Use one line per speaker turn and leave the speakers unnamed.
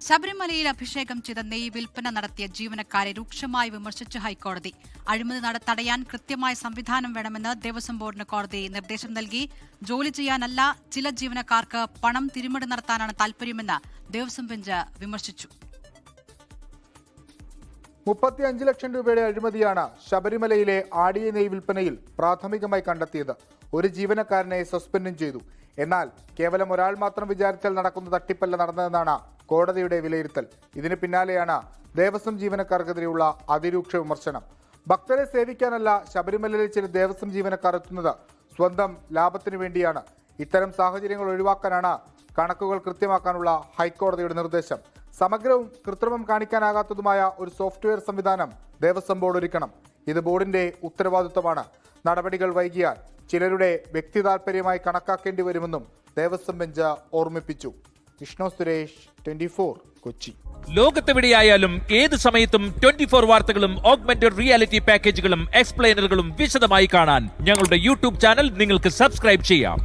ശബരിമലയിൽ അഭിഷേകം ചെയ്ത നെയ്യ് വിൽപ്പന നടത്തിയ ജീവനക്കാരെ രൂക്ഷമായി വിമർശിച്ച് ഹൈക്കോടതി. അഴിമതി തടയാൻ കൃത്യമായ സംവിധാനം വേണമെന്ന് ദേവസ്വം ബോർഡിന് കോടതി നിർദ്ദേശം നൽകി. ജോലി ചെയ്യാനല്ല, ചില ജീവനക്കാർക്ക് പണം തിരിമറി നടത്താനാണ് താൽപര്യമെന്ന് ദേവസ്വം ബെഞ്ച് വിമർശിച്ചു.
35 ലക്ഷം രൂപയുടെ അഴിമതിയാണ് ശബരിമലയിലെ ആടിയ നെയ്യ് വിൽപ്പനയിൽ പ്രാഥമികമായി കണ്ടെത്തിയത്. ഒരു ജീവനക്കാരനെ സസ്പെൻഡും ചെയ്തു. എന്നാൽ കേവലം ഒരാൾ മാത്രം വിചാരിച്ചാൽ നടക്കുന്ന തട്ടിപ്പല്ല നടന്നതെന്നാണ് കോടതിയുടെ വിലയിരുത്തൽ. ഇതിന് പിന്നാലെയാണ് ദേവസ്വം ജീവനക്കാർക്കെതിരെയുള്ള അതിരൂക്ഷ വിമർശനം. ഭക്തരെ സേവിക്കാനല്ല ശബരിമലയിലെ ചില ദേവസ്വം ജീവനക്കാർ എത്തുന്നത് സ്വന്തം ലാഭത്തിനു വേണ്ടിയാണ്. ഇത്തരം സാഹചര്യങ്ങൾ ഒഴിവാക്കാനാണ് കണക്കുകൾ കൃത്യമാക്കാനുള്ള ഹൈക്കോടതിയുടെ നിർദ്ദേശം. സമഗ്രവും കൃത്രിമം കാണിക്കാനാകാത്തതുമായ ഒരു സോഫ്റ്റ്വെയർ സംവിധാനം ദേവസ്വം ബോർഡ് ഒരുക്കണം. ഇത് ബോർഡിന്റെ ഉത്തരവാദിത്വമാണ്. നടപടികൾ വൈകിയാൽ ചിലരുടെ വ്യക്തി താൽപര്യമായി കണക്കാക്കേണ്ടി വരുമെന്നും ദേവസ്വം ബെഞ്ച് ഓർമ്മിപ്പിച്ചു. വിഷ്ണു സുരേഷ്, 24 കൊച്ചി.
ലോകത്തെവിടെയായാലും ഏത് സമയത്തും 24 വാർത്തകളും ഓഗ്മെന്റഡ് റിയാലിറ്റി പാക്കേജുകളും എക്സ്പ്ലെയിനറുകളും വിശദമായി കാണാൻ ഞങ്ങളുടെ യൂട്യൂബ് ചാനൽ നിങ്ങൾക്ക് സബ്സ്ക്രൈബ് ചെയ്യാം.